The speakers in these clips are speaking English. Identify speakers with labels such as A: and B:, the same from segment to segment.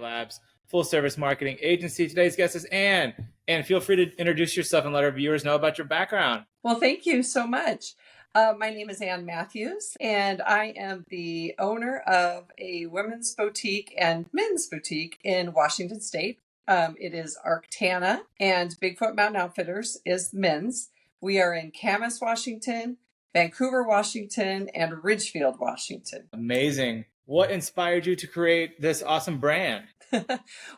A: Labs, full service marketing agency. Today's guest is Anne. And feel free to introduce yourself and let our viewers know about your background.
B: Well, thank you so much. My name is Ann Matthews, and I am the owner of a women's boutique and men's boutique in Washington State. It is Arktana, and Bigfoot Mountain Outfitters is men's. We are in Camas, Washington, Vancouver, Washington, and Ridgefield, Washington.
A: Amazing. What inspired you to create this awesome brand?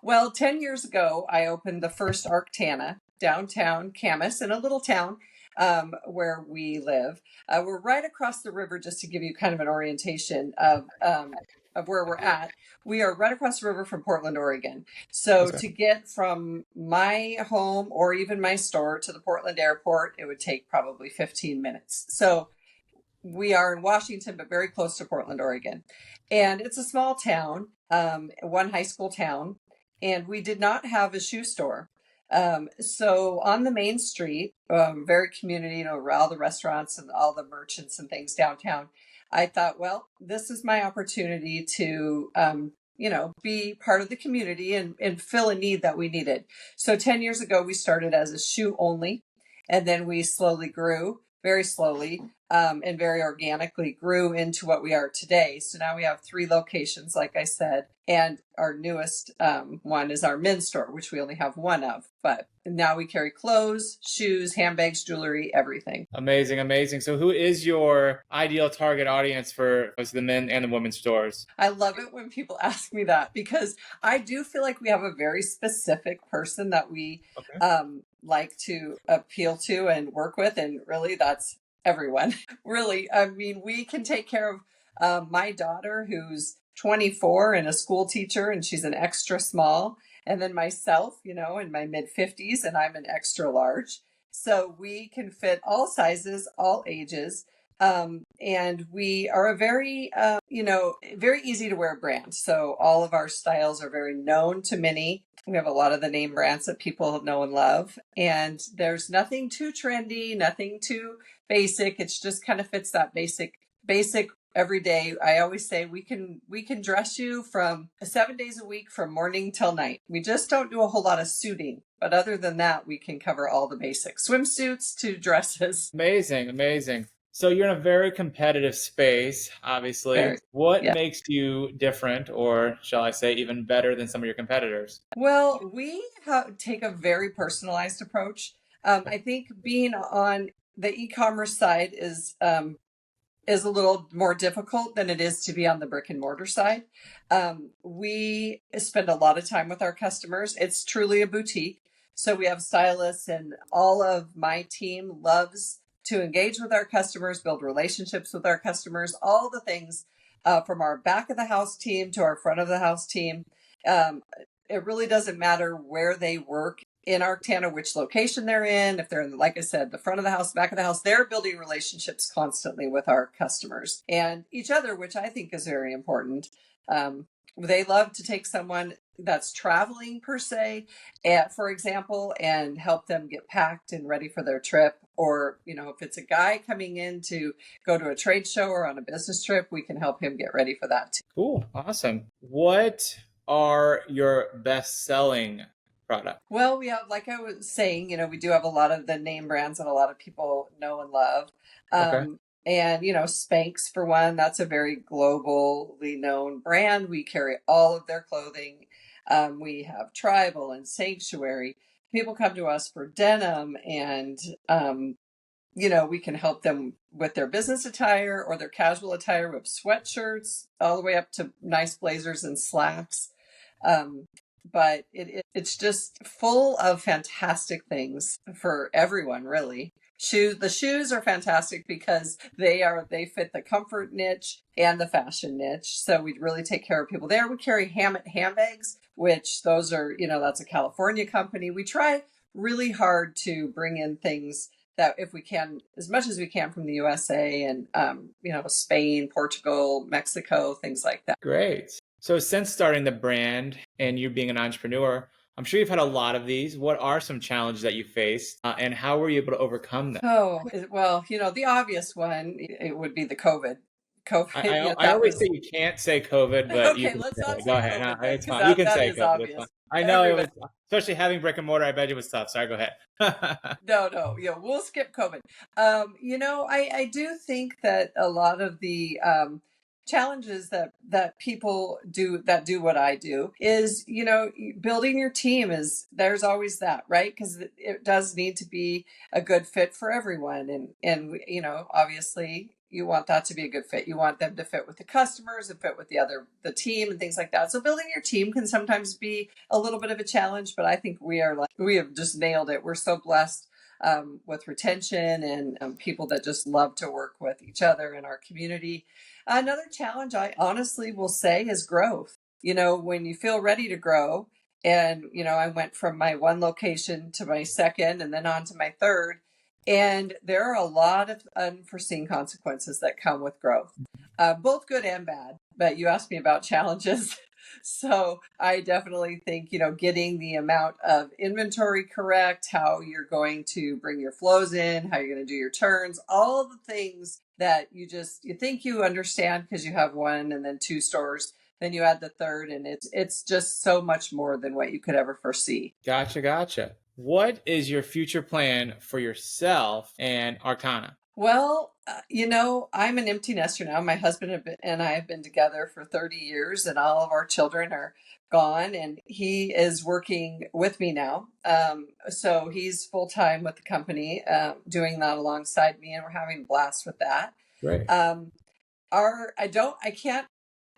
B: Well, 10 years ago, I opened the first Arktana downtown Camas in a little town where we live. We're right across the river, just to give you kind of an orientation of where we're at. We are right across the river from Portland, Oregon. So
A: Okay.
B: to get from my home or even my store to the Portland airport, it would take probably 15 minutes. So we are in Washington, but very close to Portland, Oregon. And it's a small town, one high school town, and we did not have a shoe store. So on the main street, very community, where all the restaurants and all the merchants and things downtown, I thought, well, this is my opportunity to, be part of the community and fill a need that we needed. So 10 years ago, we started as a shoe only, and then we slowly grew, very slowly, and very organically grew into what we are today. So now we have 3 locations, like I said, and our newest one is our men's store, which we only have one of. But now we carry clothes, shoes, handbags, jewelry, everything.
A: Amazing, amazing. So who is your ideal target audience for both the men and the women's stores?
B: I love it when people ask me that, because I do feel like we have a very specific person that we like to appeal to and work with. And really, that's everyone. Really, I mean, we can take care of my daughter, who's 24 and a school teacher, and she's an extra small. And then myself, in my mid 50s, and I'm an extra large. So we can fit all sizes, all ages. And we are a very, very easy to wear brand. So all of our styles are very known to many. We have a lot of the name brands that people know and love. And there's nothing too trendy, nothing too basic. It's just kind of fits that basic every day. I always say we can dress you from 7 days a week from morning till night. We just don't do a whole lot of suiting. But other than that, we can cover all the basics, swimsuits to dresses.
A: Amazing, amazing. So you're in a very competitive space, obviously. What makes you different, or shall I say even better than some of your competitors?
B: Well, we take a very personalized approach. I think being on the e-commerce side is a little more difficult than it is to be on the brick and mortar side. We spend a lot of time with our customers. It's truly a boutique. So we have stylists, and all of my team loves to engage with our customers, build relationships with our customers, all the things from our back of the house team to our front of the house team. It really doesn't matter where they work in Arktana, which location they're in. If they're in, like I said, the front of the house, back of the house, they're building relationships constantly with our customers and each other, which I think is very important. They love to take someone that's traveling per se, for example, and help them get packed and ready for their trip. Or, if it's a guy coming in to go to a trade show or on a business trip, we can help him get ready for that too.
A: Cool. Awesome. What are your best-selling products?
B: Well, we have, like I was saying, we do have a lot of the name brands that a lot of people know and love. And, Spanx, for one, that's a very globally known brand. We carry all of their clothing. We have Tribal and Sanctuary. People come to us for denim, and, we can help them with their business attire or their casual attire with sweatshirts, all the way up to nice blazers and slacks. But it's just full of fantastic things for everyone, really. The shoes are fantastic because they fit the comfort niche and the fashion niche. So we really take care of people there. We carry handbags, which those are, that's a California company. We try really hard to bring in things that, if we can, as much as we can, from the USA and, Spain, Portugal, Mexico, things like that.
A: Great. So since starting the brand and you being an entrepreneur, I'm sure you've had a lot of these. What are some challenges that you faced, and how were you able to overcome them?
B: Oh, well, the obvious one, it would be the COVID COVID. Yeah,
A: I
B: that
A: always
B: was
A: say you can't say COVID, but you
B: okay.
A: can
B: Let's
A: say
B: not
A: it. Go
B: say
A: ahead. No,
B: COVID then,
A: it's
B: because
A: fine. You can
B: that
A: say
B: is
A: COVID. It's fine.
B: obvious.
A: I know it
B: Everybody.
A: was, especially having brick and mortar. I bet it was tough. Sorry. Go ahead.
B: No, yeah, we'll skip COVID. I do think that a lot of the challenges that people do what I do is, building your team is there's always that, right? Because it does need to be a good fit for everyone, and obviously you want that to be a good fit. You want them to fit with the customers and fit with the team and things like that. So building your team can sometimes be a little bit of a challenge, but I think we have just nailed it. We're so blessed with retention and people that just love to work with each other in our community. Another challenge I honestly will say is growth. When you feel ready to grow, and I went from my one location to my second and then on to my third, and there are a lot of unforeseen consequences that come with growth, both good and bad. But you asked me about challenges. So I definitely think, getting the amount of inventory correct, how you're going to bring your flows in, how you're going to do your turns, all the things that you think you understand because you have one and then two stores, then you add the third, and it's just so much more than what you could ever foresee.
A: Gotcha. What is your future plan for yourself and Arktana?
B: Well, I'm an empty nester now. My husband and I have been together for 30 years, and all of our children are gone, and he is working with me now. So he's full time with the company, doing that alongside me, and we're having a blast with that.
A: Great.
B: Um, I can't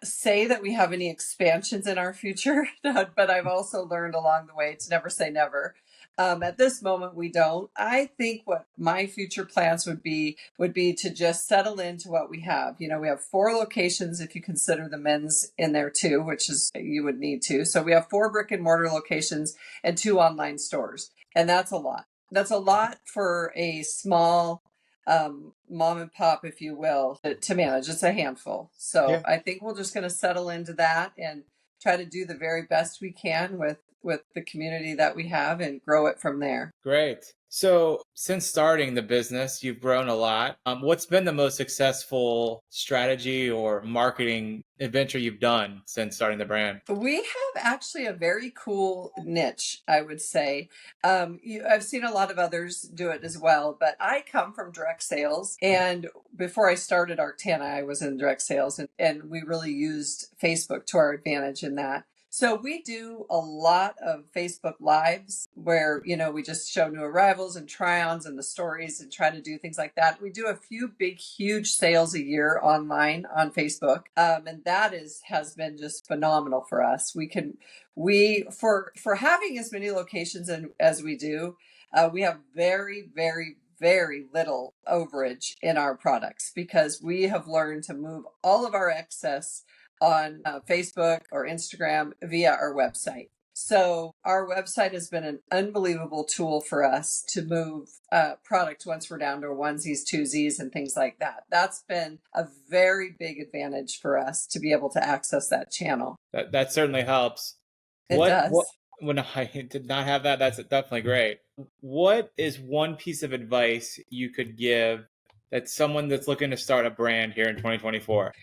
B: say that we have any expansions in our future, but I've also learned along the way to never say never. At this moment, we don't. I think what my future plans would be to just settle into what we have. We have 4 locations if you consider the men's in there too, which is you would need to. So we have 4 brick and mortar locations and 2 online stores, and that's a lot. That's a lot for a small mom and pop, if you will, to manage. It's a handful. So
A: Yeah.
B: I think we're just going to settle into that and try to do the very best we can with the community that we have and grow it from there.
A: Great. So, since starting the business, you've grown a lot. What's been the most successful strategy or marketing adventure you've done since starting the brand?
B: We have actually a very cool niche, I would say. I've seen a lot of others do it as well, but I come from direct sales. And before I started Arktana, I was in direct sales, and we really used Facebook to our advantage in that. So we do a lot of Facebook Lives where, we just show new arrivals and try-ons and the stories and try to do things like that. We do a few big, huge sales a year online on Facebook. And that has been just phenomenal for us. For having as many locations as we do, we have very, very, very little overage in our products because we have learned to move all of our excess on Facebook or Instagram via our website. So our website has been an unbelievable tool for us to move product once we're down to onesies, twosies, and things like that. That's been a very big advantage for us to be able to access that channel.
A: That certainly helps.
B: It
A: What
B: does.
A: when I did not have that, that's definitely great. What is one piece of advice you could give that someone that's looking to start a brand here in 2024?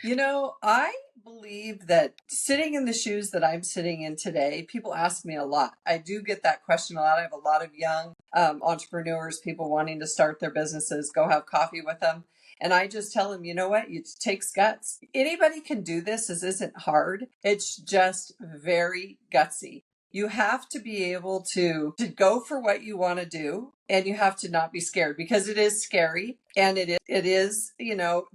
B: I believe that sitting in the shoes that I'm sitting in today, people ask me a lot. I do get that question a lot. I have a lot of young entrepreneurs, people wanting to start their businesses, go have coffee with them. And I just tell them, you know what? It takes guts. Anybody can do this. This isn't hard. It's just very gutsy. You have to be able to go for what you want to do, and you have to not be scared because it is scary, and it is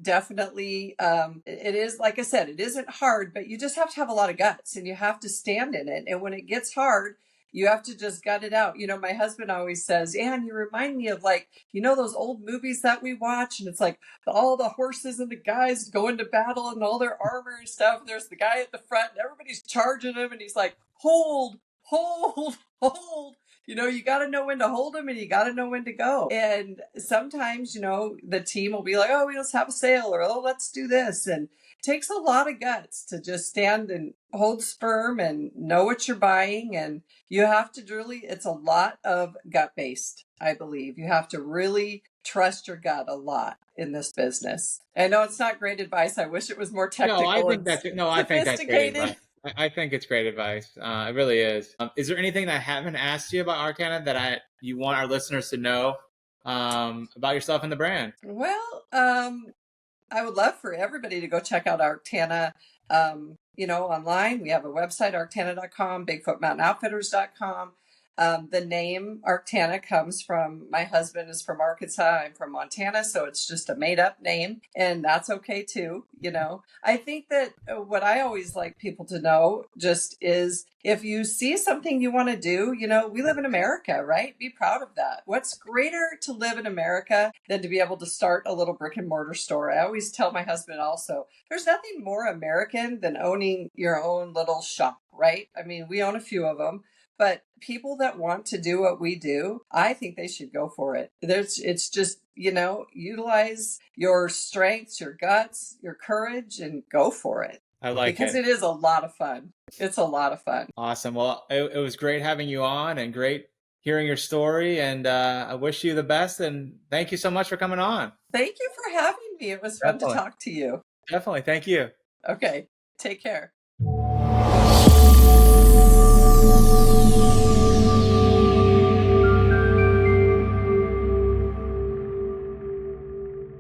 B: definitely it is, like I said, it isn't hard, but you just have to have a lot of guts and you have to stand in it, and when it gets hard, you have to just gut it out. My husband always says, Anne, you remind me of, like, those old movies that we watch, and it's like all the horses and the guys going to battle and all their armor and stuff. And there's the guy at the front and everybody's charging him, and he's like, hold, hold. You got to know when to hold them and you got to know when to go. And sometimes, the team will be like, oh, let's have a sale, or, oh, let's do this. And it takes a lot of guts to just stand and hold firm and know what you're buying. And you have to it's a lot of gut based, I believe. You have to really trust your gut a lot in this business. I know it's not great advice. I wish it was more
A: No, I
B: technical
A: think
B: and
A: that's no, I think that's great advice.
B: sophisticated.
A: I think it's great advice. It really is. Is there anything that I haven't asked you about Arcana that you want our listeners to know about yourself and the brand?
B: Well, I would love for everybody to go check out Arktana, online. We have a website, arktana.com, bigfootmountainoutfitters.com. The name Arktana comes from my husband is from Arkansas. I'm from Montana, so it's just a made up name, and that's okay too. I think that what I always like people to know just is if you see something you want to do, we live in America, right? Be proud of that. What's greater to live in America than to be able to start a little brick and mortar store? I always tell my husband also, there's nothing more American than owning your own little shop, right? I mean, we own a few of them. But people that want to do what we do, I think they should go for it. It's just, utilize your strengths, your guts, your courage, and go for it.
A: I like
B: Because
A: it.
B: it is a lot of fun. It's a lot of fun.
A: Awesome. Well, it was great having you on and great hearing your story. And I wish you the best. And thank you so much for coming on.
B: Thank you for having me. It was fun to
A: Definitely.
B: talk to you.
A: Definitely. Thank you.
B: Okay. Take care.